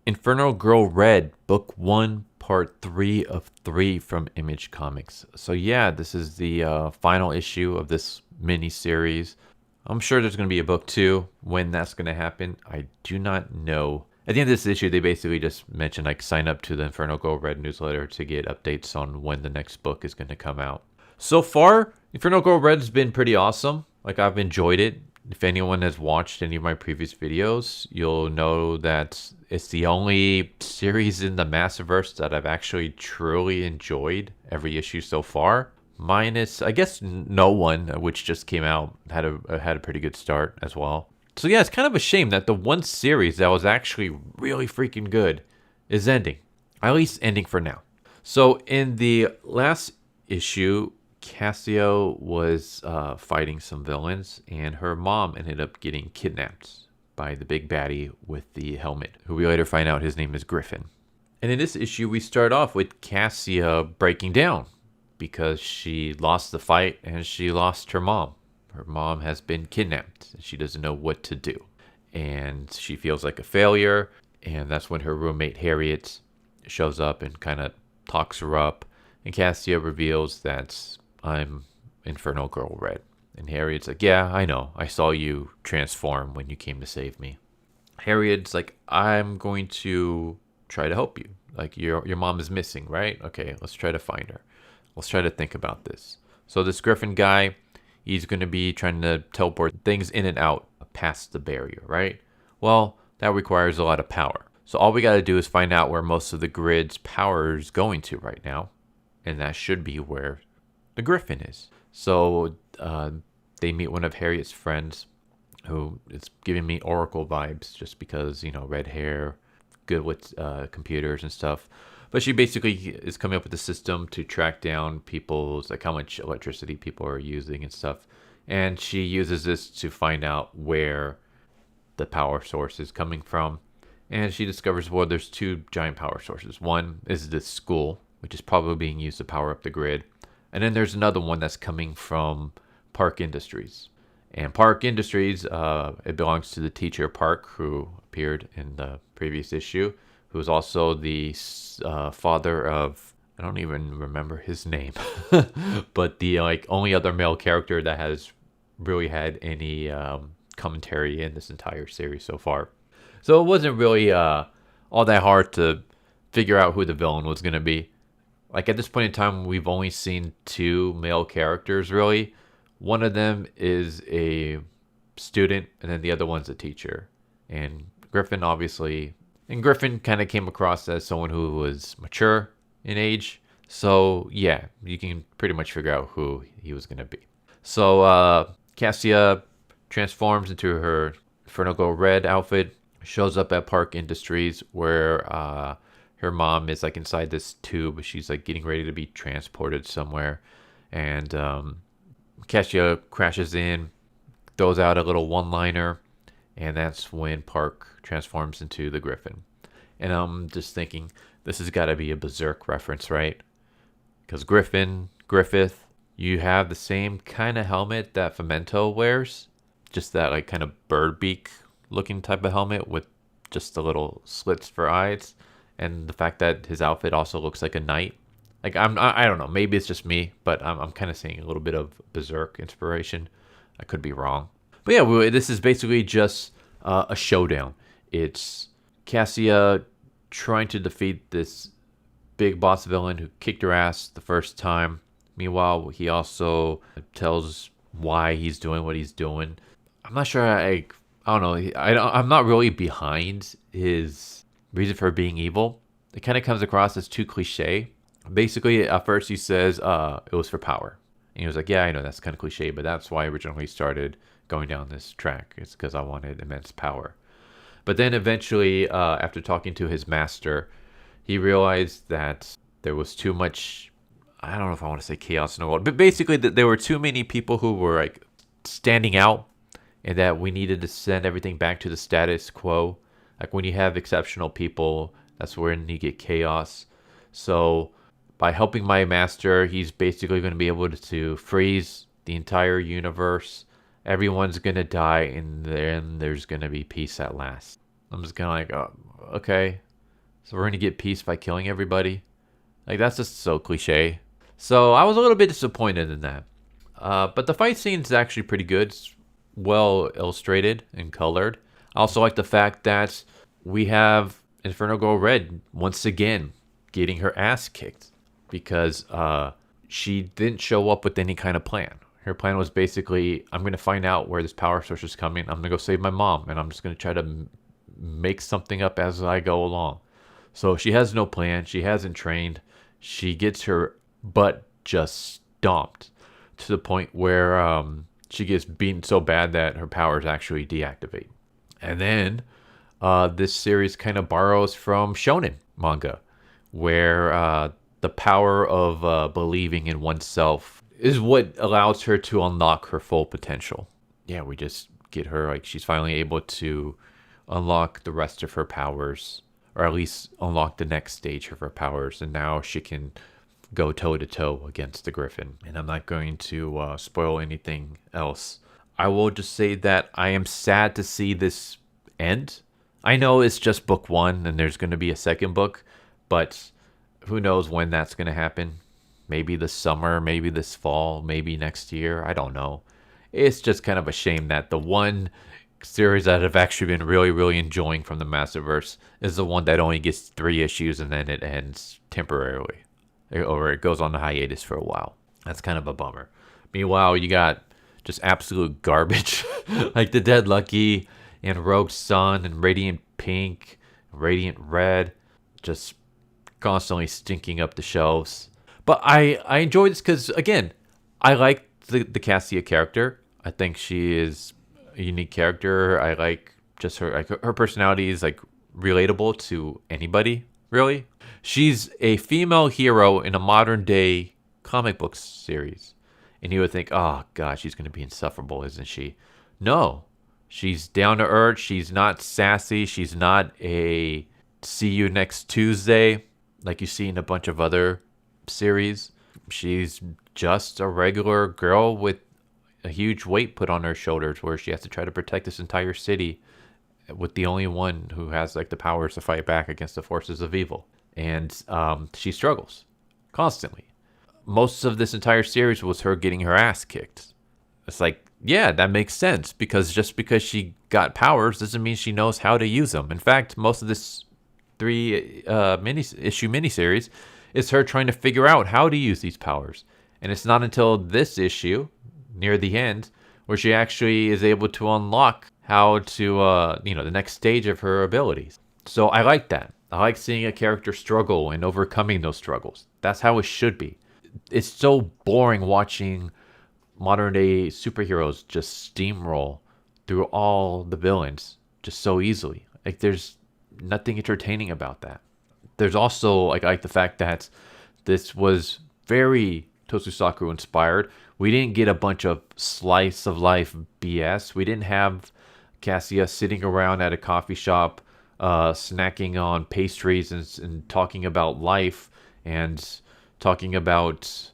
Inferno Girl Red, Book 1, Part 3 of 3 from Image Comics. So, yeah, this is the final issue of this mini series. I'm sure there's going to be a book 2. When that's going to happen, I do not know. At the end of this issue, they basically just mentioned like sign up to the Inferno Girl Red newsletter to get updates on when the next book is going to come out. So far, Inferno Girl Red's been pretty awesome. Like, I've enjoyed it. If anyone has watched any of my previous videos, you'll know that it's the only series in the Massiverse that I've actually truly enjoyed every issue so far. Minus, I guess, No One, which just came out, had a pretty good start as well. So yeah, it's kind of a shame that the one series that was actually really freaking good is ending. At least ending for now. So in the last issue, Cássia was fighting some villains, and her mom ended up getting kidnapped by the big baddie with the helmet, who we later find out his name is Griffin. And in this issue, we start off with Cássia breaking down because she lost the fight and she lost her mom. Her mom has been kidnapped, and she doesn't know what to do. And she feels like a failure, and that's when her roommate Harriet shows up and kind of talks her up. And Cássia reveals that I'm Inferno Girl Red. And Harriet's like, yeah, I know. I saw you transform when you came to save me. Harriet's like, I'm going to try to help you. Like, your mom is missing, right? Okay, let's try to find her. Let's try to think about this. So this Griffin guy, he's going to be trying to teleport things in and out past the barrier, right? Well, that requires a lot of power. So all we got to do is find out where most of the grid's power is going to right now. And that should be where the Griffin is. So they meet one of Harriet's friends, who is giving me Oracle vibes just because, red hair, good with computers and stuff. But she basically is coming up with a system to track down people's, like how much electricity people are using and stuff. And she uses this to find out where the power source is coming from. And she discovers, well, there's two giant power sources. One is this school, which is probably being used to power up the grid. And then there's another one that's coming from Park Industries. And Park Industries, it belongs to the teacher Park, who appeared in the previous issue, who is also the father of, I don't even remember his name, but the only other male character that has really had any commentary in this entire series so far. So it wasn't really all that hard to figure out who the villain was going to be. Like, at this point in time, we've only seen two male characters, really. One of them is a student, and then the other one's a teacher. And Griffin kind of came across as someone who was mature in age. So, yeah, you can pretty much figure out who he was going to be. So, Cássia transforms into her Inferno Girl Red outfit, shows up at Park Industries, where her mom is like inside this tube. She's like getting ready to be transported somewhere. And Cássia crashes in, throws out a little one-liner, and that's when Park transforms into the Griffin. And I'm just thinking, this has got to be a Berserk reference, right? Because Griffith, you have the same kind of helmet that Femento wears. Just that like kind of bird beak looking type of helmet with just the little slits for eyes. And the fact that his outfit also looks like a knight. Like, I don't know, maybe it's just me, but I'm kind of seeing a little bit of Berserk inspiration. I could be wrong. But yeah, this is basically just a showdown. It's Cássia trying to defeat this big boss villain who kicked her ass the first time. Meanwhile, he also tells why he's doing what he's doing. I'm not sure, I don't know, I'm not really behind his reason for being evil. It kind of comes across as too cliche. Basically, at first he says it was for power. And he was like, yeah, I know that's kind of cliche, but that's why I originally started going down this track. It's because I wanted immense power. But then eventually, after talking to his master, he realized that there was too much, I don't know if I want to say chaos in the world, but basically that there were too many people who were like standing out, and that we needed to send everything back to the status quo. Like, when you have exceptional people, that's when you get chaos. So by helping my master, he's basically going to be able to freeze the entire universe. Everyone's going to die, and then there's going to be peace at last. I'm just kind of like, oh, okay. So we're gonna get peace by killing everybody. Like that's just so cliche. So I was a little bit disappointed in that. But the fight scene is actually pretty good. It's well illustrated and colored. I also like the fact that we have Inferno Girl Red once again getting her ass kicked because she didn't show up with any kind of plan. Her plan was basically, I'm going to find out where this power source is coming. I'm going to go save my mom, and I'm just going to try to make something up as I go along. So she has no plan. She hasn't trained. She gets her butt just stomped to the point where she gets beaten so bad that her powers actually deactivate. And then this series kind of borrows from shonen manga, where the power of believing in oneself is what allows her to unlock her full potential. Yeah, we just get her, like, she's finally able to unlock the rest of her powers, or at least unlock the next stage of her powers, and now she can go toe to toe against the Griffin. And I'm not going to spoil anything else. I will just say that I am sad to see this end. I know it's just book one and there's going to be a second book, but who knows when that's going to happen. Maybe this summer, maybe this fall, maybe next year. I don't know. It's just kind of a shame that the one series that I've actually been really, really enjoying from the Masterverse is the one that only gets 3 issues and then it ends temporarily, or it goes on a hiatus for a while. That's kind of a bummer. Meanwhile, you got just absolute garbage like the Dead Lucky and Rogue Sun and Radiant Pink, Radiant Red, just constantly stinking up the shelves. But I enjoy this because, again, I like the Cássia character. I think she is a unique character. I like just her, like, her personality is like relatable to anybody, really. She's a female hero in a modern day comic book series. And you would think, oh, God, she's going to be insufferable, isn't she? No. She's down to earth. She's not sassy. She's not a see you next Tuesday like you see in a bunch of other series. She's just a regular girl with a huge weight put on her shoulders where she has to try to protect this entire city with the only one who has like the powers to fight back against the forces of evil. And she struggles constantly. Most of this entire series was her getting her ass kicked. It's like, yeah, that makes sense, because just because she got powers doesn't mean she knows how to use them. In fact, most of this 3 issue miniseries is her trying to figure out how to use these powers. And it's not until this issue, near the end, where she actually is able to unlock how to, the next stage of her abilities. So I like that. I like seeing a character struggle and overcoming those struggles. That's how it should be. It's so boring watching modern day superheroes just steamroll through all the villains just so easily. Like, there's nothing entertaining about that. There's also, like, I like the fact that this was very Tosusaku inspired. We didn't get a bunch of slice of life BS. We didn't have Cássia sitting around at a coffee shop snacking on pastries and talking about life and talking about,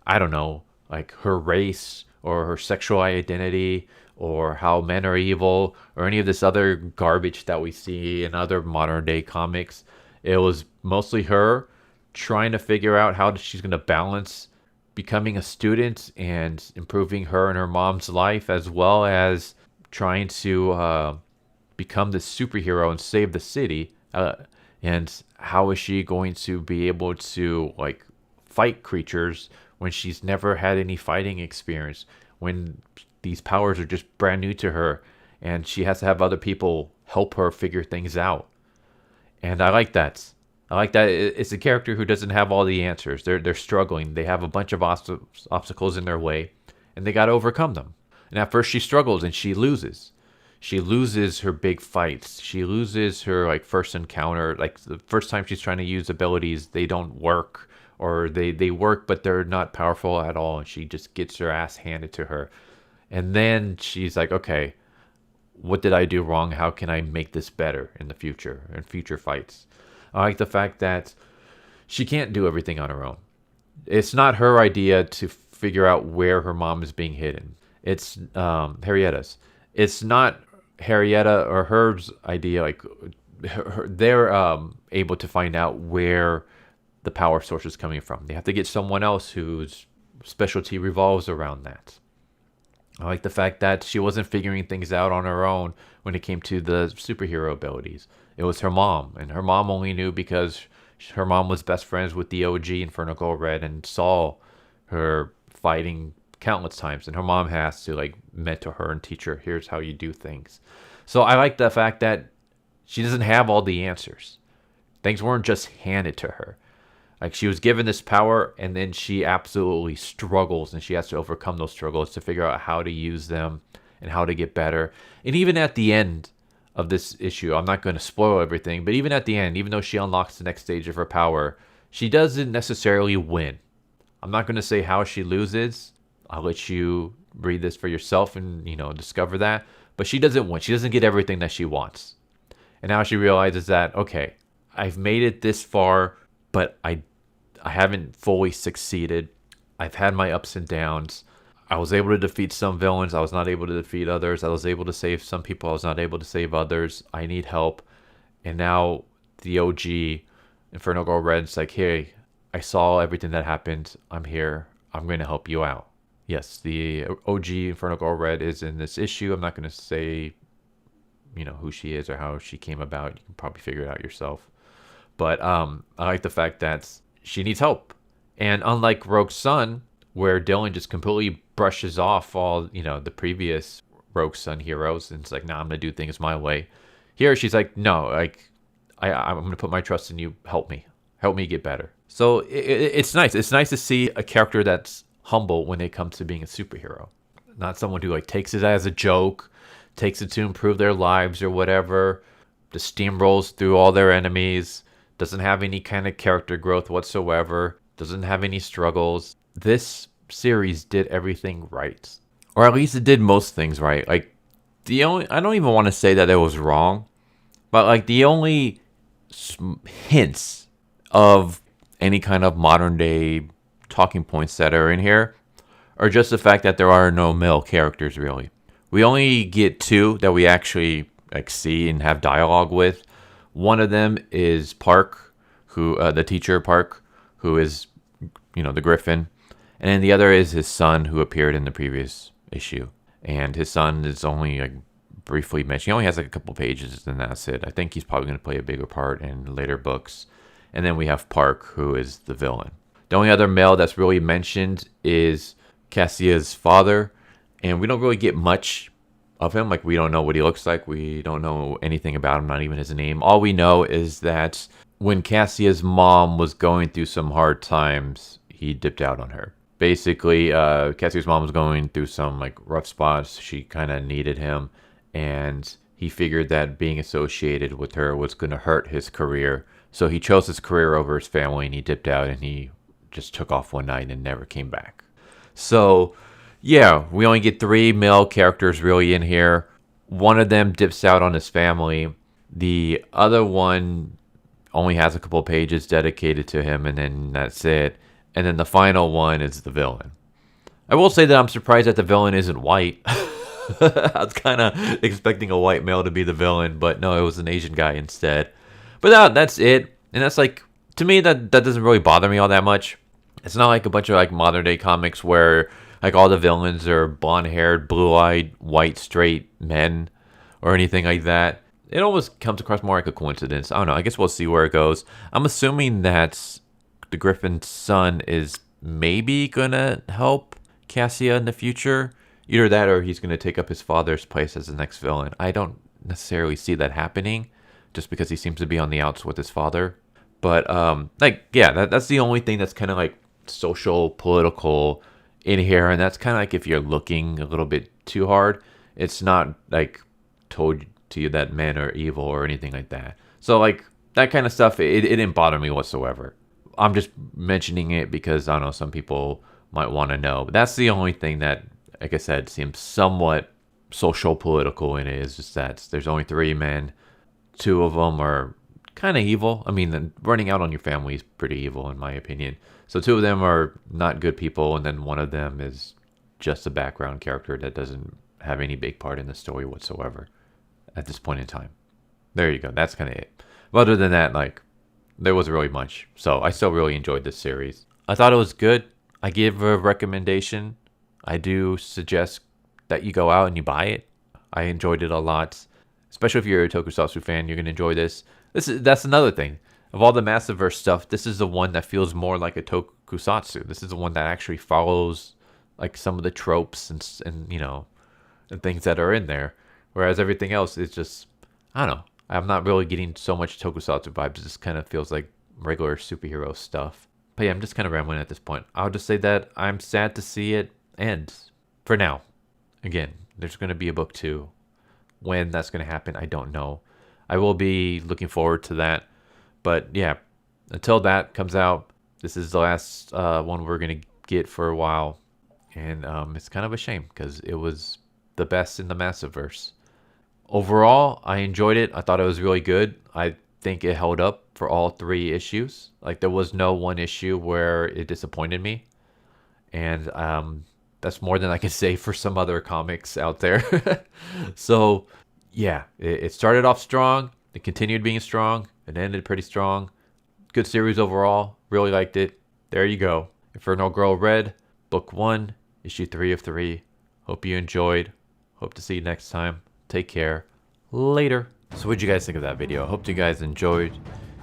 I don't know, like her race or her sexual identity or how men are evil or any of this other garbage that we see in other modern day comics. It was mostly her trying to figure out how she's going to balance becoming a student and improving her and her mom's life, as well as trying to become this superhero and save the city. And how is she going to be able to, like, fight creatures when she's never had any fighting experience, when these powers are just brand new to her and she has to have other people help her figure things out. And I like that. I like that it's a character who doesn't have all the answers. They're struggling. They have a bunch of obstacles in their way, and they got to overcome them. And at first she struggles and she loses. She loses her big fights. She loses her, like, first encounter. Like, the first time she's trying to use abilities, they don't work, or they work but they're not powerful at all, and she just gets her ass handed to her. And then she's like, okay, what did I do wrong? How can I make this better in the future, in future fights? I like the fact that she can't do everything on her own. It's not her idea to figure out where her mom is being hidden. It's Harrietta's. It's not Harrietta or Herb's idea, like, they're able to find out where the power source is coming from. They have to get someone else whose specialty revolves around that. I like the fact that she wasn't figuring things out on her own when it came to the superhero abilities. It was her mom, and her mom only knew because her mom was best friends with the OG Inferno Girl Red and saw her fighting countless times. And her mom has to like mentor her and teach her, here's how you do things. So I like the fact that she doesn't have all the answers. Things weren't just handed to her. Like she was given this power and then she absolutely struggles and she has to overcome those struggles to figure out how to use them and how to get better. And even at the end of this issue, I'm not going to spoil everything, but even at the end, even though she unlocks the next stage of her power, she doesn't necessarily win. I'm not going to say how she loses. I'll let you read this for yourself and, discover that. But she doesn't win. She doesn't get everything that she wants. And now she realizes that, okay, I've made it this far, but I haven't fully succeeded. I've had my ups and downs. I was able to defeat some villains. I was not able to defeat others. I was able to save some people. I was not able to save others. I need help. And now the OG Inferno Girl Red's like, hey, I saw everything that happened. I'm here. I'm going to help you out. Yes, the OG Inferno Girl Red is in this issue. I'm not going to say, who she is or how she came about. You can probably figure it out yourself. But I like the fact that she needs help. And unlike Rogue's Son, where Dylan just completely brushes off all, the previous Rogue's Son heroes and it's like, nah, I'm going to do things my way. Here, she's like, no, like, I'm going to put my trust in you. Help me. Help me get better. So it's nice. It's nice to see a character that's humble when it comes to being a superhero. Not someone who like takes it as a joke, takes it to improve their lives or whatever, just steamrolls through all their enemies, doesn't have any kind of character growth whatsoever, doesn't have any struggles. This series did everything right. Or at least it did most things right. Like, I don't even want to say that it was wrong, but like the only hints of any kind of modern day talking points that are in here are just the fact that there are no male characters really. We only get two that we actually like see and have dialogue with. One of them is Park, who the teacher Park, who is the Griffin, and then the other is his son, who appeared in the previous issue. And his son is only like briefly mentioned. He only has like a couple pages, and that's it. I think he's probably going to play a bigger part in later books. And then we have Park, who is the villain. The only other male that's really mentioned is Cassia's father, and we don't really get much of him. Like, we don't know what he looks like. We don't know anything about him, not even his name. All we know is that when Cassia's mom was going through some hard times, he dipped out on her. Basically, Cassia's mom was going through some like rough spots. She kind of needed him, and he figured that being associated with her was going to hurt his career. So he chose his career over his family, and he dipped out, and he just took off one night and never came back. So, yeah, we only get 3 male characters really in here. One of them dips out on his family. The other one only has a couple of pages dedicated to him, and then that's it. And then the final one is the villain. I will say that I'm surprised that the villain isn't white. I was kind of expecting a white male to be the villain, but no, it was an Asian guy instead. But that's it. And that's like, to me, that doesn't really bother me all that much. It's not like a bunch of like modern day comics where like all the villains are blonde-haired, blue-eyed, white, straight men or anything like that. It almost comes across more like a coincidence. I don't know. I guess we'll see where it goes. I'm assuming that the Griffin's son is maybe gonna help Cássia in the future. Either that or he's gonna take up his father's place as the next villain. I don't necessarily see that happening just because he seems to be on the outs with his father. But that's the only thing that's kind of like social, political in here, and that's kind of like if you're looking a little bit too hard, it's not like told to you that men are evil or anything like that. So like that kind of stuff, it didn't bother me whatsoever. I'm just mentioning it because I don't know, some people might want to know. But that's the only thing that, like I said, seems somewhat social, political in it, is just that there's only 3 men. 2 of them are kind of evil. I mean, running out on your family is pretty evil in my opinion. So 2 of them are not good people, and then one of them is just a background character that doesn't have any big part in the story whatsoever at this point in time. There you go. That's kind of it. But other than that, like, there wasn't really much. So I still really enjoyed this series. I thought it was good. I give a recommendation. I do suggest that you go out and you buy it. I enjoyed it a lot. Especially if you're a Tokusatsu fan, you're gonna enjoy this. That's another thing. Of all the Massiverse stuff, this is the one that feels more like a Tokusatsu. This is the one that actually follows like some of the tropes and you know and things that are in there. Whereas everything else is just I don't know. I'm not really getting so much Tokusatsu vibes. It just kind of feels like regular superhero stuff. But yeah, I'm just kind of rambling at this point. I'll just say that I'm sad to see it end for now. Again, there's going to be a book 2. When that's going to happen, I don't know. I will be looking forward to that. But yeah, until that comes out, this is the last one we're going to get for a while. And it's kind of a shame because it was the best in the Massiverse. Overall, I enjoyed it. I thought it was really good. I think it held up for all 3 issues. Like there was no one issue where it disappointed me. And that's more than I can say for some other comics out there. So yeah, it started off strong. It continued being strong. It ended pretty strong. Good series overall. Really liked it. There you go. Inferno Girl Red, Book 1, Issue 3 of 3. Hope you enjoyed. Hope to see you next time. Take care. Later. So what'd you guys think of that video? Hope you guys enjoyed.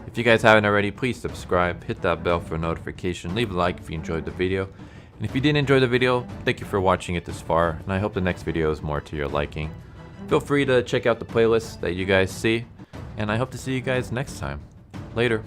If you guys haven't already, please subscribe. Hit that bell for a notification. Leave a like if you enjoyed the video. And if you didn't enjoy the video, thank you for watching it this far. And I hope the next video is more to your liking. Feel free to check out the playlist that you guys see. And I hope to see you guys next time. Later.